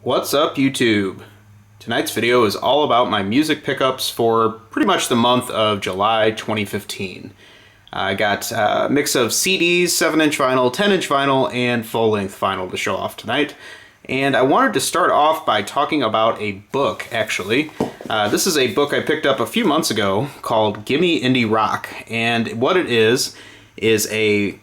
What's up, YouTube? Tonight's video is all about my music pickups for pretty much the month of July 2015. I got a mix of CDs, 7-inch vinyl, 10-inch vinyl, and full-length vinyl to show off tonight. And I wanted to start off by talking about a book, actually. This is a book I picked up a few months ago called Gimme Indie Rock. And what it is a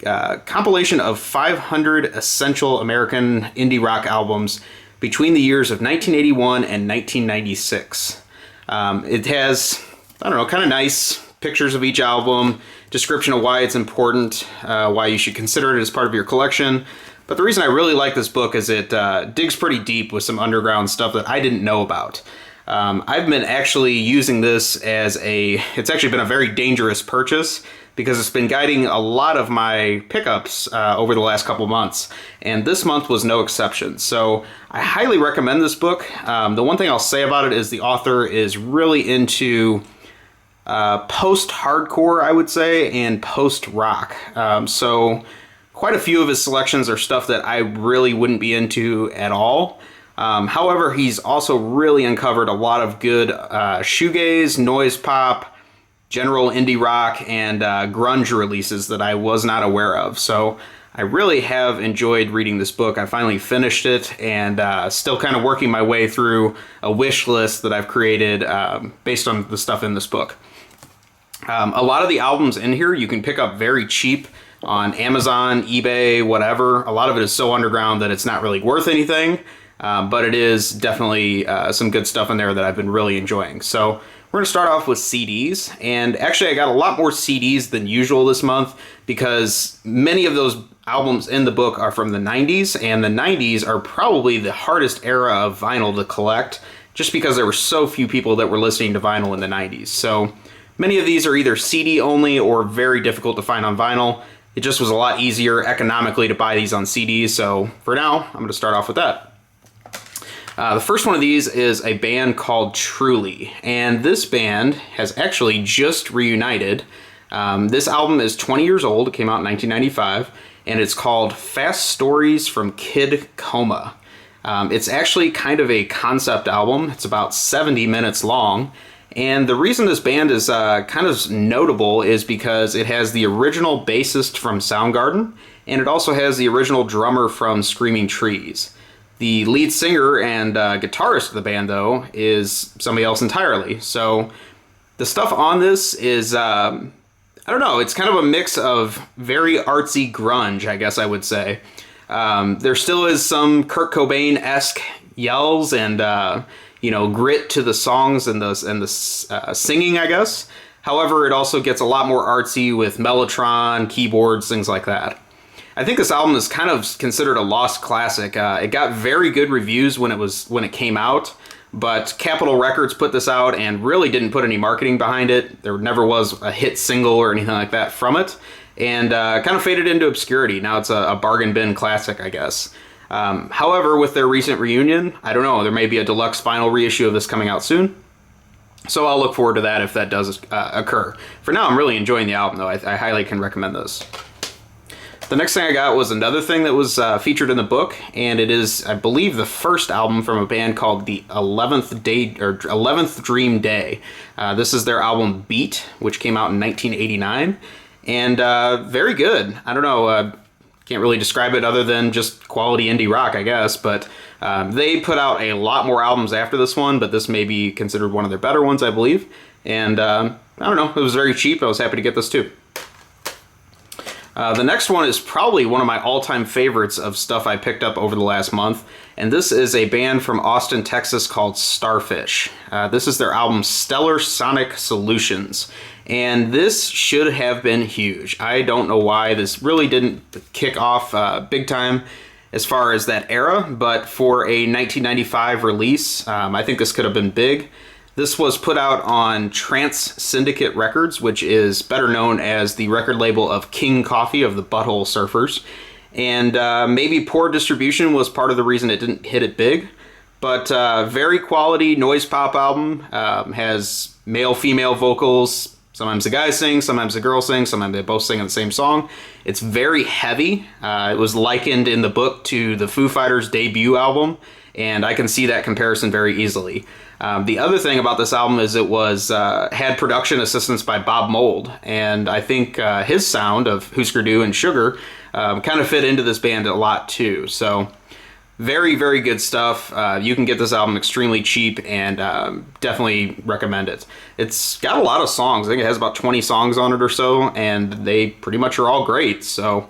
compilation of 500 essential American indie rock albums between the years of 1981 and 1996. It has, I don't know, kind of nice pictures of each album, description of why it's important, why you should consider it as part of your collection. But the reason I really like this book is it digs pretty deep with some underground stuff that I didn't know about. I've been actually using this as it's actually been a very dangerous purchase because it's been guiding a lot of my pickups over the last couple months, and this month was no exception. So I highly recommend this book. The one thing I'll say about it is the author is really into post-hardcore, I would say, and post-rock. So quite a few of his selections are stuff that I really wouldn't be into at all. However, he's also really uncovered a lot of good shoegaze, noise pop, general indie rock, and grunge releases that I was not aware of. So I really have enjoyed reading this book. I finally finished it and still kind of working my way through a wish list that I've created based on the stuff in this book. A lot of the albums in here you can pick up very cheap on Amazon, eBay, whatever. A lot of it is so underground that it's not really worth anything. But it is definitely some good stuff in there that I've been really enjoying. So we're going to start off with CDs. And actually I got a lot more CDs than usual this month because many of those albums in the book are from the 90s. And the 90s are probably the hardest era of vinyl to collect just because there were so few people that were listening to vinyl in the 90s. So many of these are either CD only or very difficult to find on vinyl. It just was a lot easier economically to buy these on CDs. So for now, I'm going to start off with that. The first one of these is a band called Truly, and this band has actually just reunited. This album is 20 years old. It came out in 1995, and it's called Fast Stories from Kid Coma. It's actually kind of a concept album. It's about 70 minutes long, and the reason this band is kind of notable is because it has the original bassist from Soundgarden, and it also has the original drummer from Screaming Trees. The lead singer and guitarist of the band, though, is somebody else entirely. So the stuff on this is, I don't know, it's kind of a mix of very artsy grunge, I guess I would say. There still is some Kurt Cobain-esque yells and, grit to the songs and the singing, I guess. However, it also gets a lot more artsy with Mellotron, keyboards, things like that. I think this album is kind of considered a lost classic. It got very good reviews when it came out, but Capitol Records put this out and really didn't put any marketing behind it. There never was a hit single or anything like that from it, and kind of faded into obscurity. Now it's a bargain bin classic, I guess. However, with their recent reunion, I don't know, there may be a deluxe vinyl reissue of this coming out soon. So I'll look forward to that if that does occur. For now, I'm really enjoying the album, though. I highly can recommend this. The next thing I got was another thing that was featured in the book, and it is, I believe, the first album from a band called the 11th Dream Day. This is their album Beat, which came out in 1989, and very good. I don't know, can't really describe it other than just quality indie rock, I guess, but they put out a lot more albums after this one, but this may be considered one of their better ones, I believe, and I don't know, it was very cheap. I was happy to get this too. The next one is probably one of my all-time favorites of stuff I picked up over the last month, and this is a band from Austin, Texas called Starfish. This is their album Stellar Sonic Solutions, and this should have been huge. I don't know why this really didn't kick off big time as far as that era, but for a 1995 release, I think this could have been big. This was put out on Trance Syndicate Records, which is better known as the record label of King Coffee of the Butthole Surfers. And maybe poor distribution was part of the reason it didn't hit it big. But very quality noise pop album, has male-female vocals. Sometimes the guys sing, sometimes the girls sing, sometimes they both sing in the same song. It's very heavy. It was likened in the book to the Foo Fighters' debut album. and I can see that comparison very easily. The other thing about this album is it was had production assistance by Bob Mould, and I think his sound of Husker Du and Sugar kind of fit into this band a lot too. So very, very good stuff. You can get this album extremely cheap, and definitely recommend it. It's got a lot of songs. I think it has about 20 songs on it or so, and they pretty much are all great. So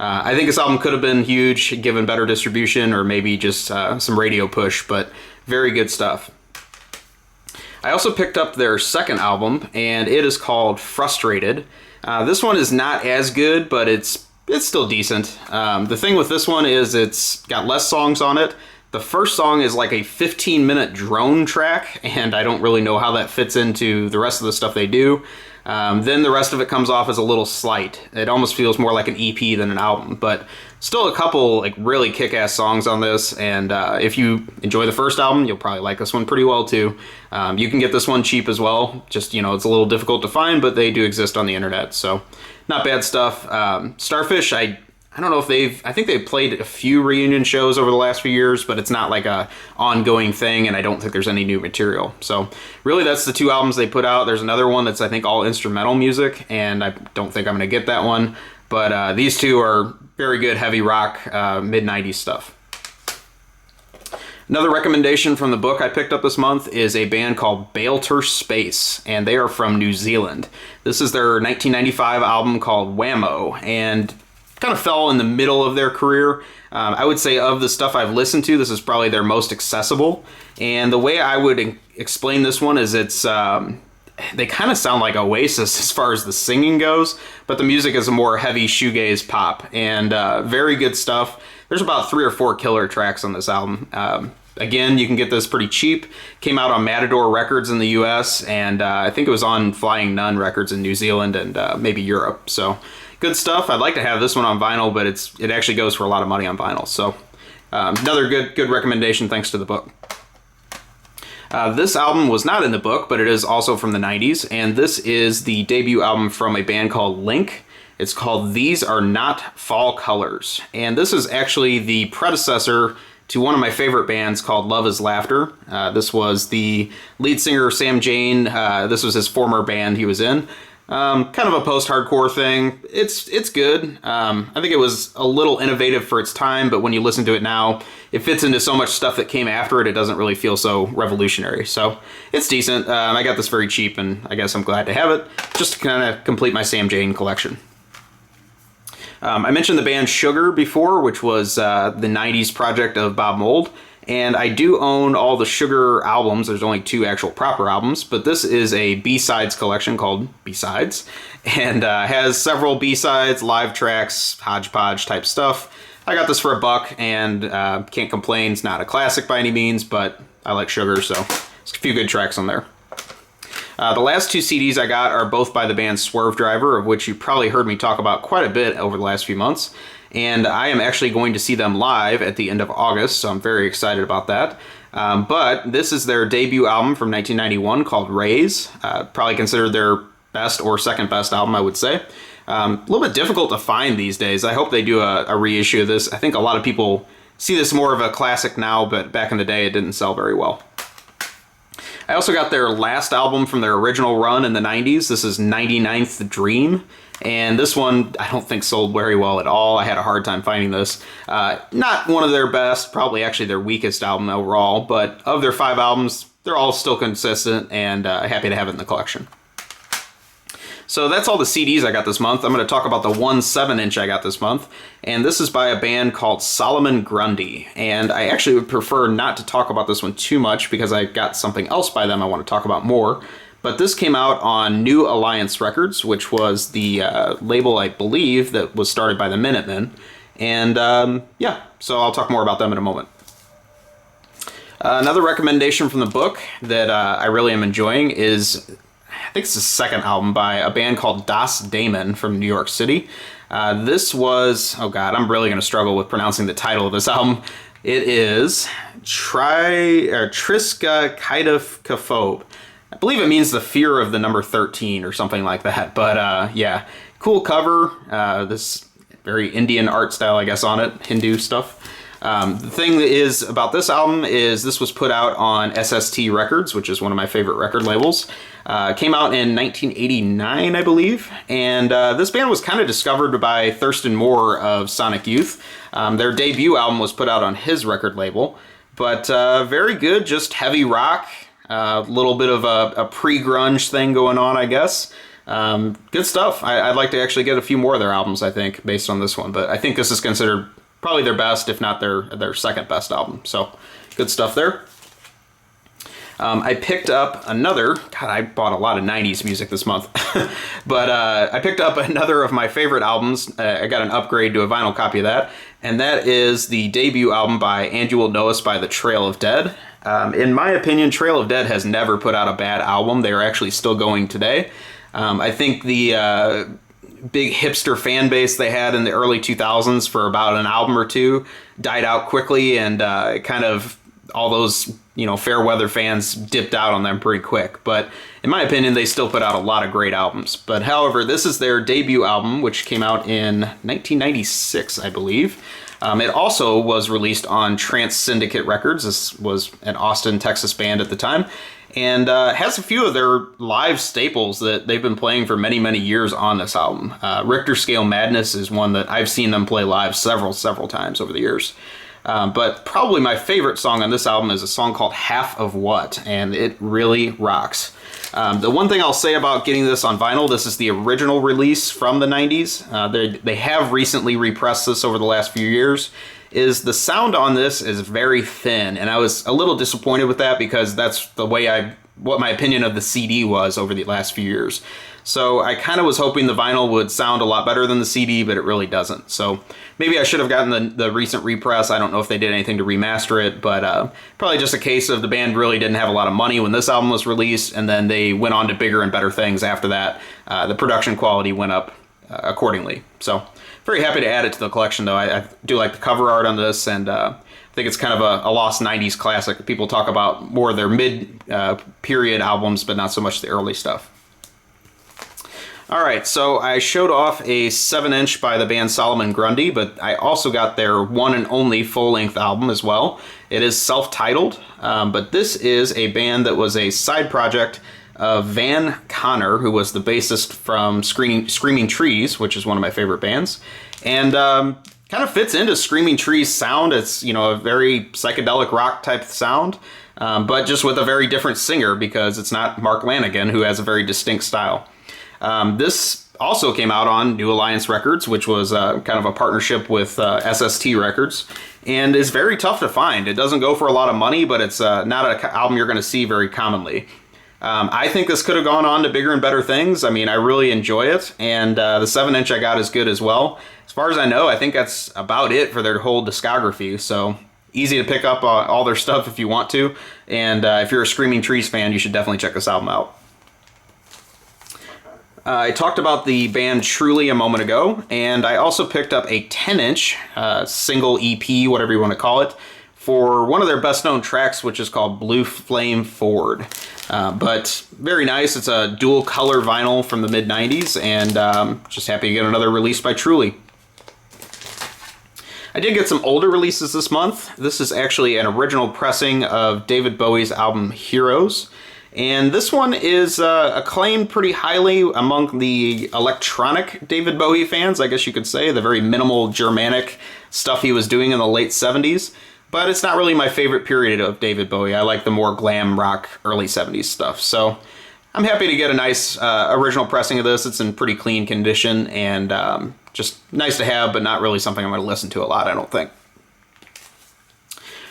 I think this album could have been huge given better distribution or maybe just some radio push, but very good stuff. I also picked up their second album, and it is called Frustrated. This one is not as good, but it's still decent. The thing with this one is it's got less songs on it. The first song is like a 15-minute drone track, and I don't really know how that fits into the rest of the stuff they do. Then the rest of it comes off as a little slight. It almost feels more like an EP than an album, but still a couple like really kick-ass songs on this, and if you enjoy the first album, you'll probably like this one pretty well too. You can get this one cheap as well. Just, it's a little difficult to find, but they do exist on the internet, so not bad stuff. Starfish, I don't know if I think they've played a few reunion shows over the last few years, but it's not like a ongoing thing, and I don't think there's any new material. So really that's the two albums they put out. There's another one that's I think all instrumental music, and I don't think I'm going to get that one. But these two are very good heavy rock, mid-90s stuff. Another recommendation from the book I picked up this month is a band called Balter Space, and they are from New Zealand. This is their 1995 album called Whammo, and kind of fell in the middle of their career. I would say of the stuff I've listened to, this is probably their most accessible. And the way I would explain this one is it's they kind of sound like Oasis as far as the singing goes, but the music is a more heavy shoegaze pop, and very good stuff. There's about 3 or 4 killer tracks on this album. Again, you can get this pretty cheap. Came out on Matador Records in the US, and I think it was on Flying Nun Records in New Zealand and maybe Europe. So good stuff. I'd like to have this one on vinyl, but it actually goes for a lot of money on vinyl. So another good recommendation thanks to the book. This album was not in the book, but it is also from the 90s, and this is the debut album from a band called Link. It's called These Are Not Fall Colors, and this is actually the predecessor to one of my favorite bands called Love Is Laughter. This was the lead singer, Sam Jane. This was his former band he was in. Kind of a post-hardcore thing. It's good. I think it was a little innovative for its time, but when you listen to it now, it fits into so much stuff that came after it, it doesn't really feel so revolutionary. So it's decent. I got this very cheap, and I guess I'm glad to have it, just to kind of complete my Sam Jane collection. I mentioned the band Sugar before, which was the 90s project of Bob Mould. And I do own all the Sugar albums. There's only 2 actual proper albums, but this is a B-sides collection called B-sides, and has several B-sides, live tracks, hodgepodge type stuff. I got this for $1, and can't complain. It's not a classic by any means, but I like Sugar, so there's a few good tracks on there. The last 2 CDs I got are both by the band Swerve Driver, of which you probably heard me talk about quite a bit over the last few months. And I am actually going to see them live at the end of August, so I'm very excited about that. But this is their debut album from 1991 called Raise. Probably considered their best or second best album, I would say. A little bit difficult to find these days. I hope they do a reissue of this. I think a lot of people see this more of a classic now, but back in the day it didn't sell very well. I also got their last album from their original run in the 90s. This is 99th Dream. And this one, I don't think sold very well at all. I had a hard time finding this. Not one of their best, probably actually their weakest album overall, but of their 5 albums, they're all still consistent, and happy to have it in the collection. So that's all the CDs I got this month. I'm going to talk about the 1 7-inch I got this month, and this is by a band called Solomon Grundy. And I actually would prefer not to talk about this one too much because I got something else by them I want to talk about more. But this came out on New Alliance Records, which was the label, I believe, that was started by the Minutemen. And yeah, so I'll talk more about them in a moment. Another recommendation from the book that I really am enjoying is, I think it's the second album by a band called Das Daemon from New York City. This was, oh god, I'm really going to struggle with pronouncing the title of this album. It is Triska Kaidaphobe. I believe it means the fear of the number 13 or something like that. But yeah, cool cover. This very Indian art style, I guess, on it. Hindu stuff. The thing that is about this album is this was put out on SST Records, which is one of my favorite record labels. Came out in 1989, I believe, and this band was kind of discovered by Thurston Moore of Sonic Youth. Their debut album was put out on his record label, but very good, just heavy rock, a little bit of a pre-grunge thing going on, I guess. Good stuff. I'd like to actually get a few more of their albums, I think, based on this one, but I think this is considered probably their best, if not their second best album. So good stuff there. I picked up another, God, I bought a lot of 90s music this month, but I picked up another of my favorite albums. I got an upgrade to a vinyl copy of that, and that is the debut album by And You Will Know Us by the Trail of Dead. In my opinion, Trail of Dead has never put out a bad album. They are actually still going today. I think the big hipster fan base they had in the early 2000s for about an album or two died out quickly, and kind of all those fair weather fans dipped out on them pretty quick. But in my opinion, they still put out a lot of great albums. But however, this is their debut album, which came out in 1996, I believe. It also was released on Trance Syndicate Records. This was an Austin, Texas band at the time, and has a few of their live staples that they've been playing for many, many years on this album. Richter Scale Madness is one that I've seen them play live several times over the years. But probably my favorite song on this album is a song called Half of What, and it really rocks. The one thing I'll say about getting this on vinyl, this is the original release from the 90s. They have recently repressed this over the last few years. Is the sound on this is very thin, and I was a little disappointed with that because that's the way what my opinion of the CD was over the last few years. So I kind of was hoping the vinyl would sound a lot better than the CD, but it really doesn't. So maybe I should have gotten the recent repress. I don't know if they did anything to remaster it, but probably just a case of the band really didn't have a lot of money when this album was released, and then they went on to bigger and better things after that. The production quality went up accordingly. So very happy to add it to the collection, though. I do like the cover art on this, and I think it's kind of a lost 90s classic. People talk about more of their mid-period albums, but not so much the early stuff. All right, so I showed off a 7-inch by the band Solomon Grundy, but I also got their one and only full-length album as well. It is self-titled, but this is a band that was a side project of Van Connor, who was the bassist from Screaming Trees, which is one of my favorite bands, and kind of fits into Screaming Trees' sound. It's a very psychedelic rock type sound, but just with a very different singer because it's not Mark Lanigan, who has a very distinct style. This also came out on New Alliance Records, which was kind of a partnership with SST Records, and is very tough to find. It doesn't go for a lot of money, but it's not an album you're going to see very commonly. I think this could have gone on to bigger and better things. I mean, I really enjoy it, and the 7-inch I got is good as well. As far as I know, I think that's about it for their whole discography, so easy to pick up all their stuff if you want to, and if you're a Screaming Trees fan, you should definitely check this album out. I talked about the band Truly a moment ago, and I also picked up a 10-inch single EP, whatever you want to call it, for one of their best-known tracks, which is called Blue Flame Forward. But very nice. It's a dual-color vinyl from the mid-90s, and just happy to get another release by Truly. I did get some older releases this month. This is actually an original pressing of David Bowie's album Heroes. And this one is acclaimed pretty highly among the electronic David Bowie fans, I guess you could say, the very minimal Germanic stuff he was doing in the late 70s. But it's not really my favorite period of David Bowie. I like the more glam rock early 70s stuff. So I'm happy to get a nice original pressing of this. It's in pretty clean condition and just nice to have, but not really something I'm going to listen to a lot, I don't think.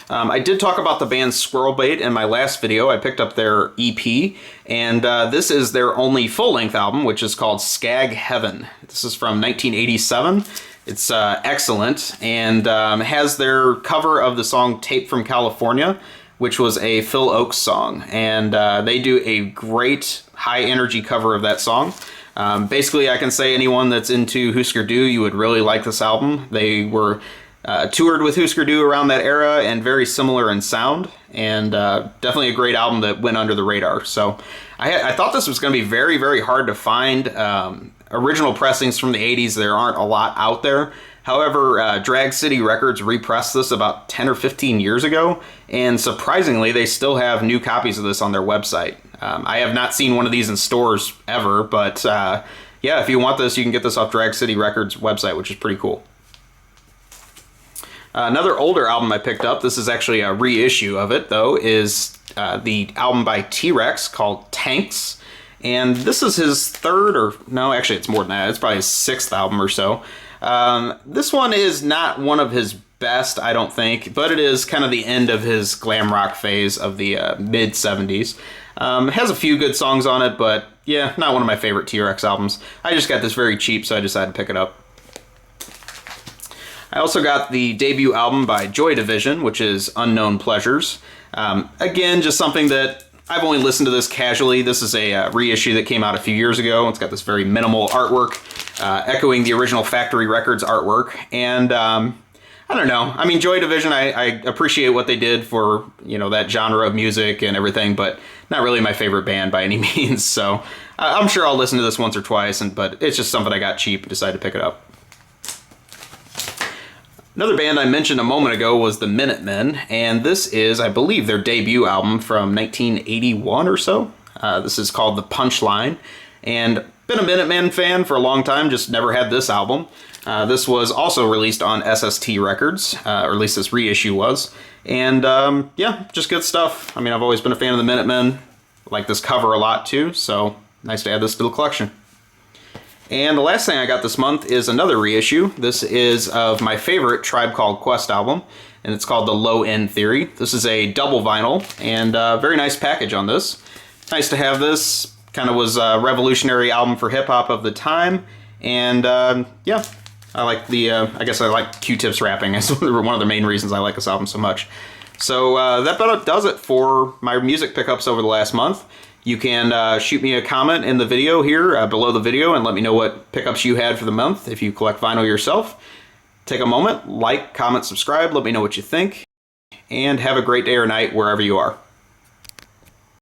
I did talk about the band Squirrelbait in my last video. I picked up their EP, and this is their only full-length album, which is called Skag Heaven. This is from 1987. It's excellent, and has their cover of the song Tape from California, which was a Phil Oakes song, and they do a great high-energy cover of that song. Basically, I can say anyone that's into Husker Du, you would really like this album. They were toured with Husker Du around that era and very similar in sound, and definitely a great album that went under the radar. So I thought this was going to be very, very hard to find original pressings from the 80s. There aren't a lot out there. However, Drag City Records repressed this about 10 or 15 years ago, and surprisingly, they still have new copies of this on their website. I have not seen one of these in stores ever, but yeah, if you want this, you can get this off Drag City Records' website, which is pretty cool. Another older album I picked up, this is actually a reissue of it, though, is the album by T.Rex called Tanks. And this is his third, or no, actually it's more than that. It's probably his sixth album or so. This one is not one of his best, I don't think, but it is kind of the end of his glam rock phase of the mid-70s. It has a few good songs on it, but yeah, not one of my favorite T.Rex albums. I just got this very cheap, so I decided to pick it up. I also got the debut album by Joy Division, which is Unknown Pleasures. Again, just something that I've only listened to this casually. This is a reissue that came out a few years ago. It's got this very minimal artwork, echoing the original Factory Records artwork. And I don't know. I mean, Joy Division, I appreciate what they did for, you know, that genre of music and everything, but not really my favorite band by any means. So I'm sure I'll listen to this once or twice, but it's just something I got cheap and decided to pick it up. Another band I mentioned a moment ago was the Minutemen, and this is, I believe, their debut album from 1981 or so. This is called The Punchline, and been a Minutemen fan for a long time, just never had this album. This was also released on SST Records, or at least this reissue was, and yeah, just good stuff. I mean, I've always been a fan of the Minutemen, like this cover a lot too, so nice to add this to the collection. And the last thing I got this month is another reissue. This is of my favorite Tribe Called Quest album, and it's called The Low End Theory. This is a double vinyl, and a very nice package on this. Nice to have this. Kind of was a revolutionary album for hip-hop of the time, and yeah, I like the, I guess I like Q-Tip's rapping. That's one of the main reasons I like this album so much. So that about does it for my music pickups over the last month. You can shoot me a comment in the video here, below the video, and let me know what pickups you had for the month if you collect vinyl yourself. Take a moment, like, comment, subscribe, let me know what you think, and have a great day or night wherever you are.